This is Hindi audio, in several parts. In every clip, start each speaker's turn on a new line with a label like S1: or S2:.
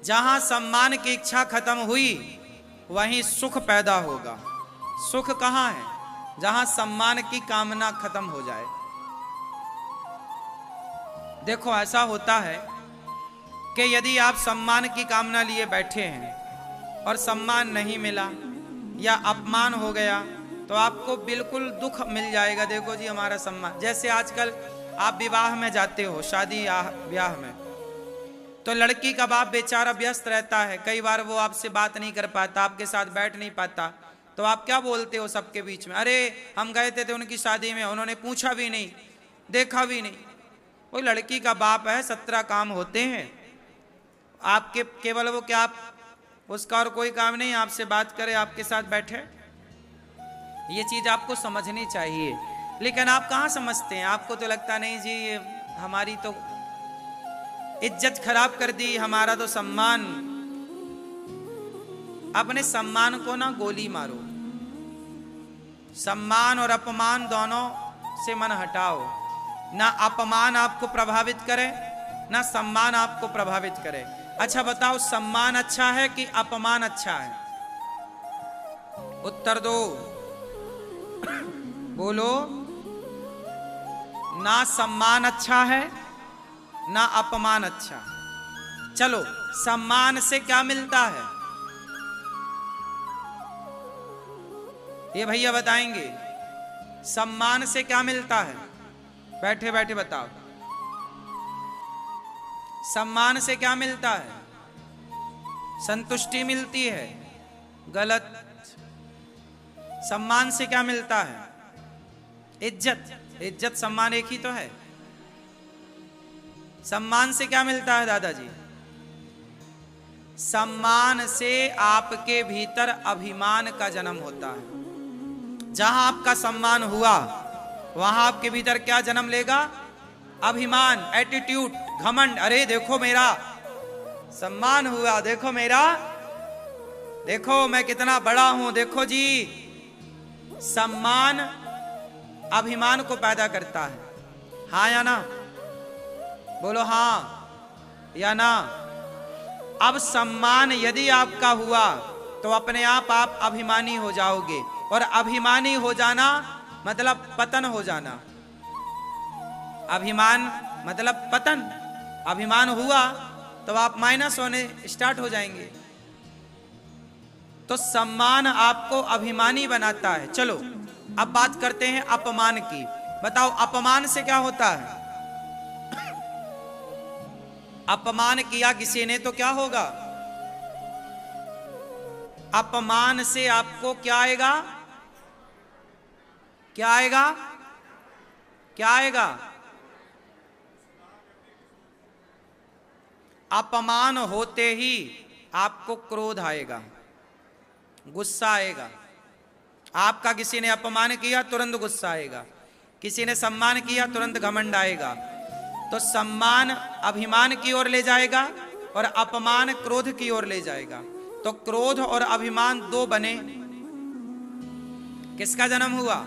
S1: जहां सम्मान की इच्छा खत्म हुई वहीं सुख पैदा होगा। सुख कहां है? जहां सम्मान की कामना खत्म हो जाए। देखो ऐसा होता है कि यदि आप सम्मान की कामना लिए बैठे हैं और सम्मान नहीं मिला या अपमान हो गया तो आपको बिल्कुल दुख मिल जाएगा। देखो जी हमारा सम्मान, जैसे आजकल आप विवाह में जाते हो, शादी ब्याह में, तो लड़की का बाप बेचारा व्यस्त रहता है, कई बार वो आपसे बात नहीं कर पाता, आपके साथ बैठ नहीं पाता, तो आप क्या बोलते हो सबके बीच में? अरे हम गए थे उनकी शादी में, उन्होंने पूछा भी नहीं, देखा भी नहीं। वो लड़की का बाप है, 17 काम होते हैं आपके, केवल वो क्या आप उसका और कोई काम नहीं, आपसे बात करे, आपके साथ बैठे। ये चीज आपको समझनी चाहिए, लेकिन आप कहाँ समझते हैं। आपको तो लगता नहीं जी ये हमारी तो इज्जत खराब कर दी, हमारा तो सम्मान। अपने सम्मान को ना गोली मारो। सम्मान और अपमान दोनों से मन हटाओ। ना अपमान आपको प्रभावित करे ना सम्मान आपको प्रभावित करे। अच्छा बताओ, सम्मान अच्छा है कि अपमान अच्छा है? उत्तर दो, बोलो। ना सम्मान अच्छा है ना अपमान अच्छा। चलो, सम्मान से क्या मिलता है ये भैया बताएंगे। सम्मान से क्या मिलता है? बैठे बैठे बताओ, सम्मान से क्या मिलता है? संतुष्टि मिलती है? गलत। सम्मान से क्या मिलता है? इज्जत। इज्जत सम्मान एक ही तो है। सम्मान से क्या मिलता है दादाजी? सम्मान से आपके भीतर अभिमान का जन्म होता है। जहां आपका सम्मान हुआ वहां आपके भीतर क्या जन्म लेगा? अभिमान, एटीट्यूड, घमंड। अरे देखो मेरा सम्मान हुआ, देखो मेरा, देखो मैं कितना बड़ा हूं, देखो जी। सम्मान अभिमान को पैदा करता है, हाँ या ना? बोलो हाँ या ना। अब सम्मान यदि आपका हुआ तो अपने आप अभिमानी हो जाओगे, और अभिमानी हो जाना मतलब पतन हो जाना। अभिमान मतलब पतन। अभिमान हुआ तो आप माइनस होने स्टार्ट हो जाएंगे। तो सम्मान आपको अभिमानी बनाता है। चलो अब बात करते हैं अपमान की। बताओ अपमान से क्या होता है? अपमान किया किसी ने तो क्या होगा? अपमान से आपको क्या आएगा? क्या आएगा? क्या आएगा? अपमान होते ही आपको क्रोध आएगा, गुस्सा आएगा। आपका किसी ने अपमान किया तुरंत गुस्सा आएगा, किसी ने सम्मान किया तुरंत घमंड आएगा। तो सम्मान अभिमान की ओर ले जाएगा और अपमान क्रोध की ओर ले जाएगा। तो क्रोध और अभिमान दो बने। किसका जन्म हुआ?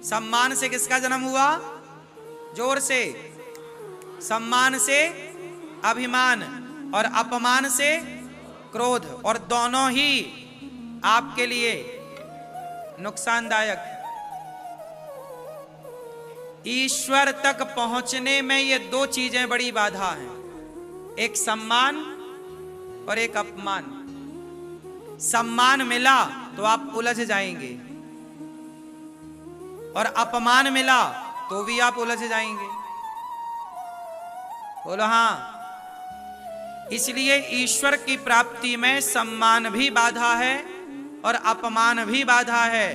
S1: सम्मान से किसका जन्म हुआ? जोर से। सम्मान से अभिमान और अपमान से क्रोध, और दोनों ही आपके लिए नुकसानदायक। ईश्वर तक पहुंचने में ये दो चीजें बड़ी बाधा हैं, एक सम्मान और एक अपमान। सम्मान मिला तो आप उलझ जाएंगे, और अपमान मिला तो भी आप उलझ जाएंगे। बोलो हाँ। इसलिए ईश्वर की प्राप्ति में सम्मान भी बाधा है और अपमान भी बाधा है।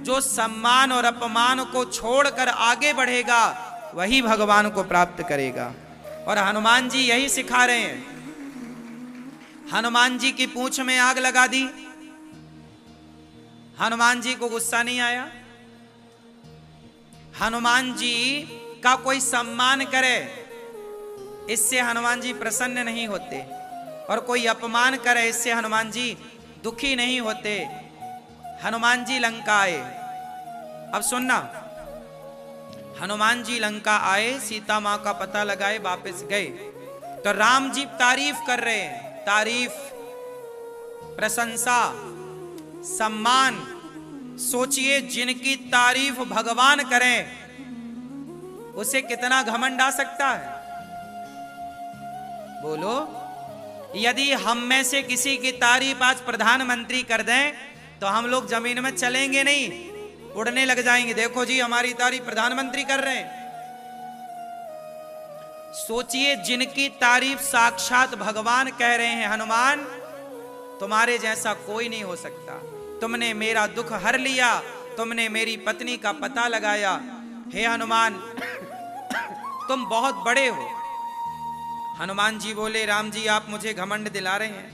S1: जो सम्मान और अपमान को छोड़कर आगे बढ़ेगा वही भगवान को प्राप्त करेगा। और हनुमान जी यही सिखा रहे हैं। हनुमान जी की पूंछ में आग लगा दी, हनुमान जी को गुस्सा नहीं आया। हनुमान जी का कोई सम्मान करे इससे हनुमान जी प्रसन्न नहीं होते, और कोई अपमान करे इससे हनुमान जी दुखी नहीं होते। हनुमान जी लंका आए। अब सुनना, हनुमान जी लंका आए, सीता मां का पता लगाए, वापस गए तो राम जी तारीफ कर रहे हैं तारीफ, प्रशंसा, सम्मान, सोचिए जिनकी तारीफ भगवान करें उसे कितना घमंड आ सकता है। बोलो, यदि हम में से किसी की तारीफ आज प्रधानमंत्री कर दें तो हम लोग जमीन में चलेंगे नहीं, उड़ने लग जाएंगे। देखो जी, हमारी तारीफ प्रधानमंत्री कर रहे हैं। सोचिए जिनकी तारीफ साक्षात भगवान कह रहे हैं, हनुमान तुम्हारे जैसा कोई नहीं हो सकता, तुमने मेरा दुख हर लिया, तुमने मेरी पत्नी का पता लगाया, हे हनुमान तुम बहुत बड़े हो। हनुमान जी बोले, राम जी आप मुझे घमंड दिला रहे हैं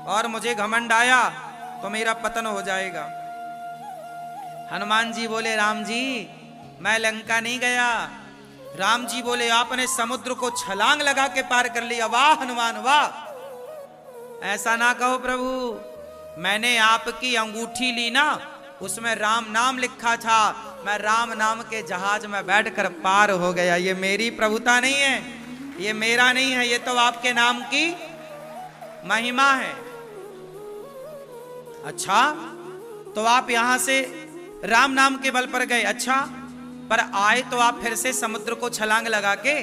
S1: और मुझे घमंड आया तो मेरा पतन हो जाएगा। हनुमान जी बोले, राम जी मैं लंका नहीं गया। राम जी बोले, आपने समुद्र को छलांग लगा के पार कर लिया, वाह हनुमान वाह। ऐसा ना कहो प्रभु, मैंने आपकी अंगूठी ली ना, उसमें राम नाम लिखा था, मैं राम नाम के जहाज में बैठकर पार हो गया। ये मेरी प्रभुता नहीं है, ये मेरा नहीं है, ये तो आपके नाम की महिमा है। अच्छा, तो आप यहां से राम नाम के बल पर गए, अच्छा, पर आए तो आप फिर से समुद्र को छलांग लगा के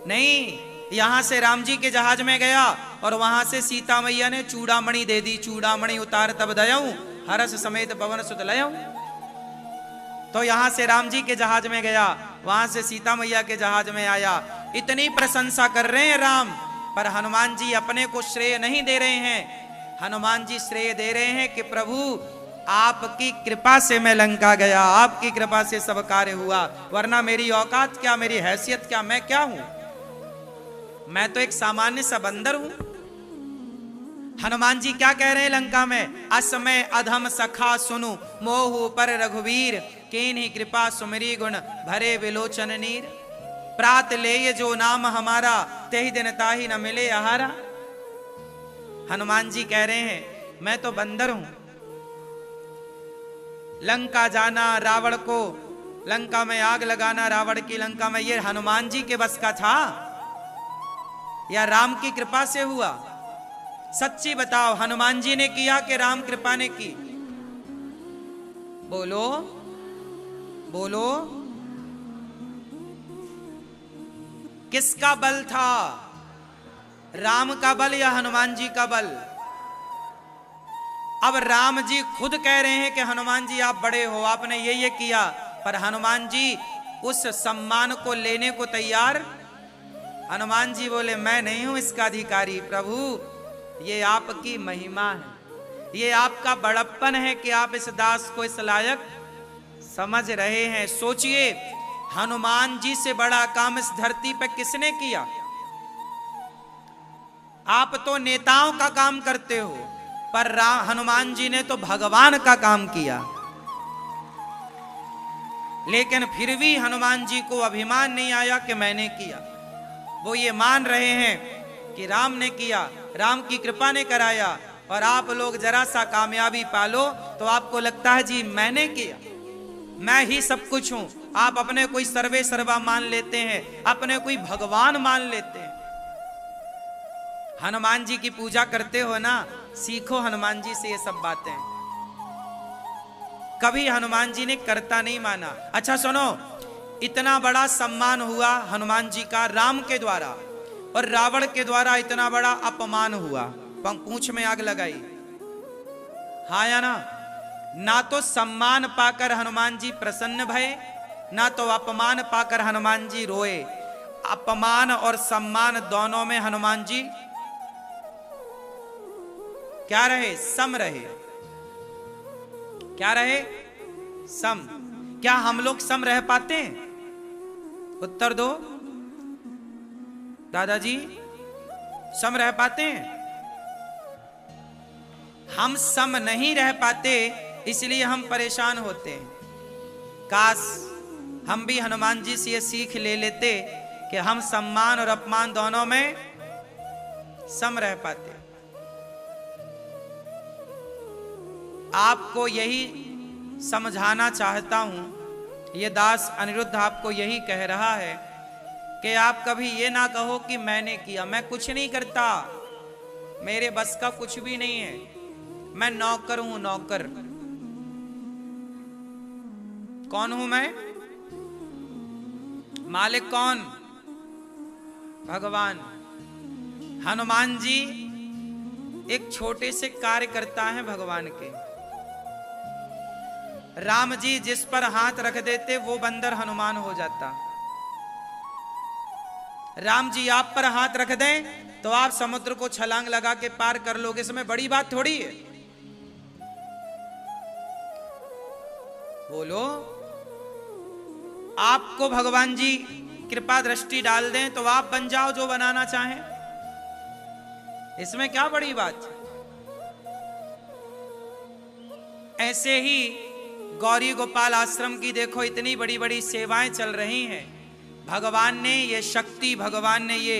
S1: नहीं, यहां से राम जी के जहाज में गया और वहां से सीता मैया ने चूड़ामणि दे दी, चूड़ामणि उतार तब दयाऊं, हरस समेत पवन सुत लयाऊं। तो यहां से राम जी के जहाज में गया, वहां से सीता मैया के जहाज में आया। इतनी प्रशंसा कर रहे हैं राम, पर हनुमान जी अपने को श्रेय नहीं दे रहे हैं। हनुमान जी श्रेय दे रहे हैं कि प्रभु आपकी कृपा से मैं लंका गया, आपकी कृपा से सब कार्य हुआ, वरना मेरी औकात क्या, मेरी हैसियत क्या, मैं क्या हूं, मैं तो एक सामान्य सा बंदर हूं। हनुमान जी क्या कह रहे हैं लंका में, असमय अधम सखा सुनु मोहु पर रघुवीर, केन्ही कृपा सुमरी गुण भरे विलोचन नीर, प्रात ले जो नाम हमारा तेहि दिन ताहि न मिले आहारा। हनुमान जी कह रहे हैं मैं तो बंदर हूं, लंका जाना, रावण को लंका में आग लगाना, रावण की लंका में, ये हनुमान जी के बस का था या राम की कृपा से हुआ? सच्ची बताओ, हनुमान जी ने किया कि राम कृपा ने की? बोलो बोलो, किसका बल था, राम का बल या हनुमान जी का बल? अब राम जी खुद कह रहे हैं कि हनुमान जी आप बड़े हो, आपने ये किया, पर हनुमान जी उस सम्मान को लेने को तैयार। हनुमान जी बोले मैं नहीं हूं इसका अधिकारी, प्रभु ये आपकी महिमा है, ये आपका बड़प्पन है कि आप इस दास को इस लायक समझ रहे हैं। सोचिए हनुमान जी से बड़ा काम इस धरती पर किसने किया? आप तो नेताओं का काम करते हो, पर हनुमान जी ने तो भगवान का काम किया। लेकिन फिर भी हनुमान जी को अभिमान नहीं आया कि मैंने किया, वो ये मान रहे हैं कि राम ने किया, राम की कृपा ने कराया। और आप लोग जरा सा कामयाबी पालो तो आपको लगता है जी मैंने किया, मैं ही सब कुछ हूं। आप अपने कोई सर्वे सर्वा मान लेते हैं, अपने कोई भगवान मान लेते हैं। हनुमान जी की पूजा करते हो ना, सीखो हनुमान जी से ये सब बातें। कभी हनुमान जी ने करता नहीं माना। अच्छा सुनो, इतना बड़ा सम्मान हुआ हनुमान जी का राम के द्वारा, और रावण के द्वारा इतना बड़ा अपमान हुआ, पूंछ में आग लगाई, हाँ या ना? ना तो सम्मान पाकर हनुमान जी प्रसन्न भये, ना तो अपमान पाकर हनुमान जी रोए। अपमान और सम्मान दोनों में हनुमान जी क्या रहे? सम रहे। क्या रहे? सम। क्या हम लोग सम रह पाते हैं? उत्तर दो दादाजी, सम रह पाते हैं? हम सम नहीं रह पाते, इसलिए हम परेशान होते हैं। काश हम भी हनुमान जी से ये सीख ले लेते कि हम सम्मान और अपमान दोनों में सम रह पाते। आपको यही समझाना चाहता हूं, ये दास अनिरुद्ध आपको यही कह रहा है कि आप कभी ये ना कहो कि मैंने किया। मैं कुछ नहीं करता, मेरे बस का कुछ भी नहीं है, मैं नौकर हूं, नौकर। कौन हूं मैं? मालिक कौन? भगवान। हनुमान जी एक छोटे से कार्य करता है भगवान के। राम जी जिस पर हाथ रख देते वो बंदर हनुमान हो जाता। राम जी आप पर हाथ रख दें तो आप समुद्र को छलांग लगा के पार कर लोगे। इसमें बड़ी बात थोड़ी है। बोलो, आपको भगवान जी कृपा दृष्टि डाल दें तो आप बन जाओ जो बनाना चाहें। इसमें क्या बड़ी बात? ऐसे ही गौरी गोपाल आश्रम की देखो इतनी बड़ी बड़ी सेवाएं चल रही हैं। भगवान ने ये शक्ति, भगवान ने ये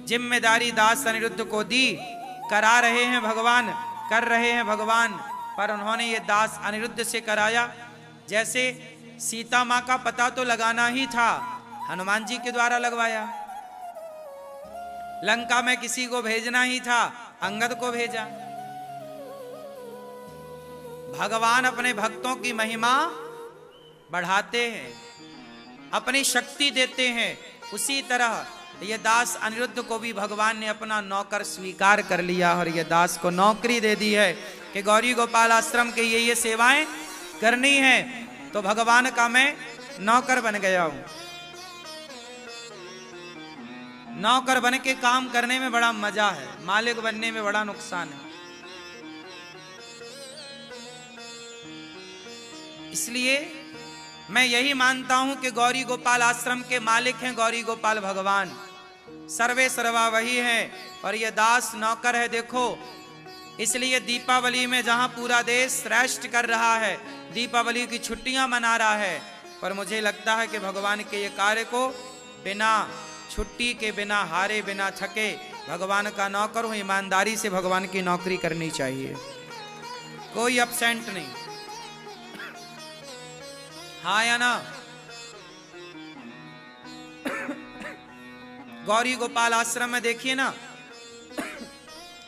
S1: जिम्मेदारी दास अनिरुद्ध को दी। करा रहे हैं भगवान, कर रहे हैं भगवान, पर उन्होंने ये दास अनिरुद्ध से कराया। जैसे सीता मां का पता तो लगाना ही था, हनुमान जी के द्वारा लगवाया। लंका में किसी को भेजना ही था, अंगद को भेजा। भगवान अपने भक्तों की महिमा बढ़ाते हैं, अपनी शक्ति देते हैं। उसी तरह ये दास अनिरुद्ध को भी भगवान ने अपना नौकर स्वीकार कर लिया और ये दास को नौकरी दे दी है कि गौरी गोपाल आश्रम के ये सेवाएं करनी है। तो भगवान का मैं नौकर बन गया हूं। नौकर बन के काम करने में बड़ा मजा है, मालिक बनने में बड़ा नुकसान है। इसलिए मैं यही मानता हूं कि गौरी गोपाल आश्रम के मालिक हैं गौरी गोपाल भगवान, सर्वे सर्वा वही है और ये दास नौकर है। देखो, इसलिए दीपावली में जहां पूरा देश रेस्ट कर रहा है, दीपावली की छुट्टियां मना रहा है, पर मुझे लगता है कि भगवान के ये कार्य को बिना छुट्टी के, बिना हारे, बिना थके, भगवान का नौकर हूं, ईमानदारी से भगवान की नौकरी करनी चाहिए, कोई अपसेंट नहीं। हाँ या ना? गौरी गोपाल आश्रम में देखिए ना,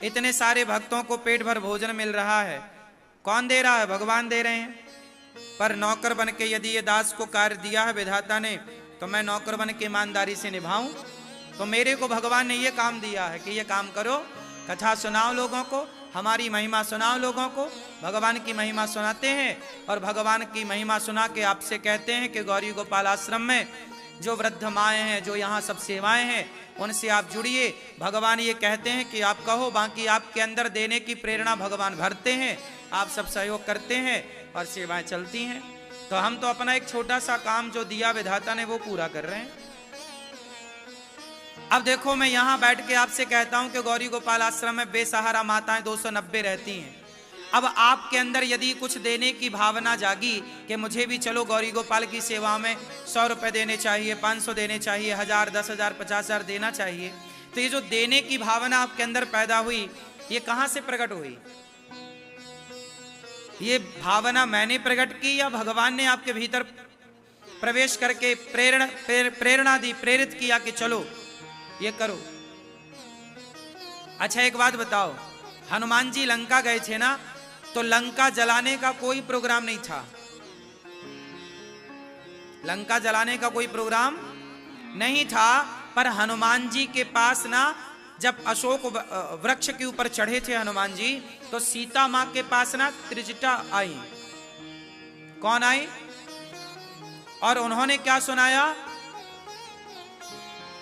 S1: इतने सारे भक्तों को पेट भर भोजन मिल रहा है। कौन दे रहा है? भगवान दे रहे हैं। पर नौकर बन के यदि ये दास को कार्य दिया है विधाता ने, तो मैं नौकर बन के ईमानदारी से निभाऊं। तो मेरे को भगवान ने ये काम दिया है कि ये काम करो, कथा सुनाओ लोगों को, हमारी महिमा सुनाओ लोगों को। भगवान की महिमा सुनाते हैं और भगवान की महिमा सुना के आपसे कहते हैं कि गौरी गोपाल आश्रम में जो वृद्ध माएँ हैं, जो यहाँ सब सेवाएं हैं, उनसे आप जुड़िए। भगवान ये कहते हैं कि आप कहो, बाकी आपके अंदर देने की प्रेरणा भगवान भरते हैं, आप सब सहयोग करते हैं और सेवाएं चलती हैं। तो हम तो अपना एक छोटा सा काम जो दिया विधाता ने वो पूरा कर रहे हैं। अब देखो, मैं यहां बैठ के आपसे कहता हूं कि गौरी गोपाल आश्रम में बेसहारा माताएं 290 रहती हैं। अब आपके अंदर यदि कुछ देने की भावना जागी कि मुझे भी चलो गौरी गोपाल की सेवा में 100 रुपए देने चाहिए, 500 देने चाहिए, 1000, 10,000, 50,000 देना चाहिए, तो ये जो देने की भावना आपके अंदर पैदा हुई, ये कहां से प्रकट हुई? ये भावना मैंने प्रकट की या भगवान ने आपके भीतर प्रवेश करके प्रेरणा दी, प्रेरित किया कि चलो ये करो? अच्छा, एक बात बताओ, हनुमान जी लंका गए थे ना, तो लंका जलाने का कोई प्रोग्राम नहीं था। लंका जलाने का कोई प्रोग्राम नहीं था, पर हनुमान जी के पास ना, जब अशोक वृक्ष के ऊपर चढ़े थे हनुमान जी, तो सीता मां के पास ना त्रिजटा आई। कौन आई? और उन्होंने क्या सुनाया?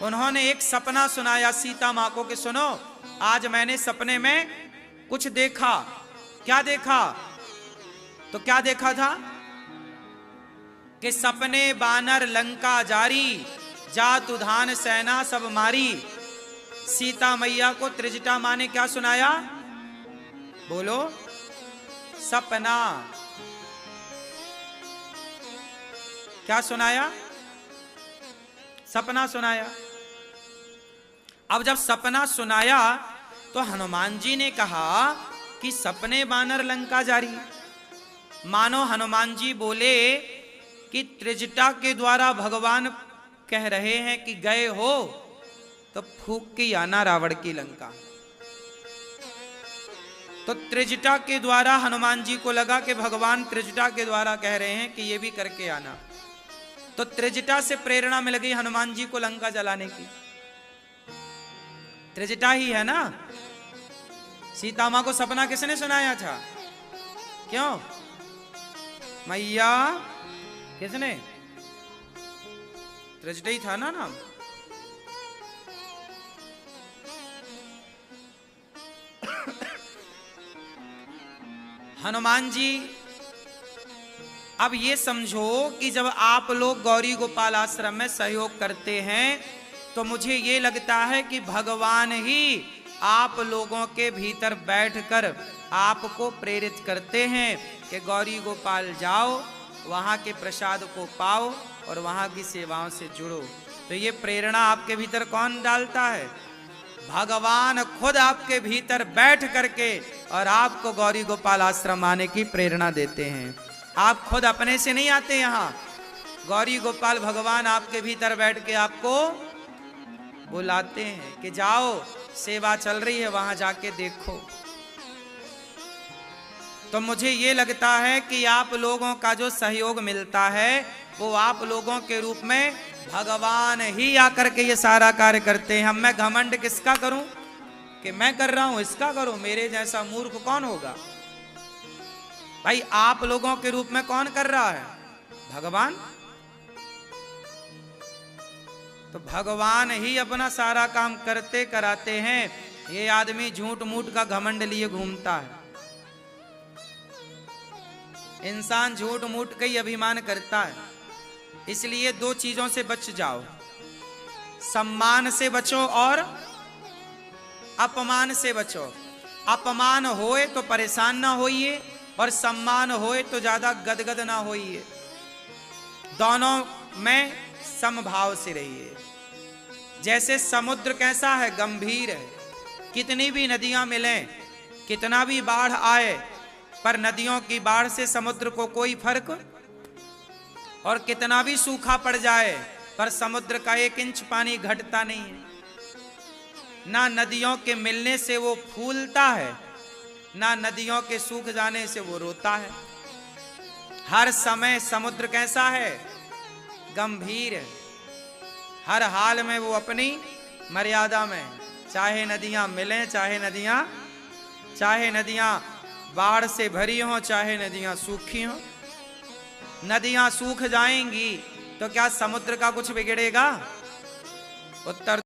S1: उन्होंने एक सपना सुनाया सीता मां को कि सुनो, आज मैंने सपने में कुछ देखा। क्या देखा? तो क्या देखा था कि सपने बानर लंका जारी, जातु धान सेना सब मारी। सीता मैया को त्रिजटा मां ने क्या सुनाया? बोलो, सपना। क्या सुनाया? सपना सुनाया। अब जब सपना सुनाया तो हनुमान जी ने कहा कि सपने बानर लंका जारी। मानो हनुमान जी बोले कि त्रिजटा के द्वारा भगवान कह रहे हैं कि गए हो तो फूंक के आना रावण की लंका। तो त्रिजटा के द्वारा हनुमान जी को लगा कि भगवान त्रिजटा के द्वारा कह रहे हैं कि ये भी करके आना। तो त्रिजटा से प्रेरणा मिल गई हनुमान जी को लंका जलाने की। त्रिजटा ही है ना। सीता मां को सपना किसने सुनाया था? क्यों मैया? किसने? त्रिजटा ही था ना नाम। हनुमान जी अब ये समझो कि जब आप लोग गौरी गोपाल आश्रम में सहयोग करते हैं तो मुझे ये लगता है कि भगवान ही आप लोगों के भीतर बैठकर आपको प्रेरित करते हैं कि गौरी गोपाल जाओ, वहाँ के प्रसाद को पाओ और वहाँ की सेवाओं से जुड़ो। तो ये प्रेरणा आपके भीतर कौन डालता है? भगवान खुद आपके भीतर बैठ करके और आपको गौरी गोपाल आश्रम आने की प्रेरणा देते हैं। आप खुद अपने से नहीं आते यहाँ, गौरी गोपाल भगवान आपके भीतर बैठ के आपको बुलाते हैं कि जाओ, सेवा चल रही है, वहां जाके देखो। तो मुझे ये लगता है कि आप लोगों का जो सहयोग मिलता है वो आप लोगों के रूप में भगवान ही आकर के ये सारा कार्य करते हैं। हम मैं घमंड किसका करूं कि मैं कर रहा हूं, इसका करूं? मेरे जैसा मूर्ख कौन होगा भाई? आप लोगों के रूप में कौन कर रहा है? भगवान। तो भगवान ही अपना सारा काम करते कराते हैं। ये आदमी झूठ मूठ का घमंड लिए घूमता है। इंसान झूठ मूठ का ही अभिमान करता है। इसलिए दो चीजों से बच जाओ, सम्मान से बचो और अपमान से बचो। अपमान होए तो परेशान ना होइए और सम्मान होए तो ज्यादा गदगद ना होइए। दोनों में समभाव से रहिए। जैसे समुद्र कैसा है? गंभीर है। कितनी भी नदियां मिलें, कितना भी बाढ़ आए, पर नदियों की बाढ़ से समुद्र को कोई फर्क, और कितना भी सूखा पड़ जाए पर समुद्र का 1 इंच पानी घटता नहीं है। ना नदियों के मिलने से वो फूलता है, ना नदियों के सूख जाने से वो रोता है। हर समय समुद्र कैसा है? गंभीर है। हर हाल में वो अपनी मर्यादा में, चाहे नदियां मिलें, चाहे नदियां बाढ़ से भरी हों, चाहे नदियां सूखी हों। नदियां सूख जाएंगी तो क्या समुद्र का कुछ बिगड़ेगा? उत्तर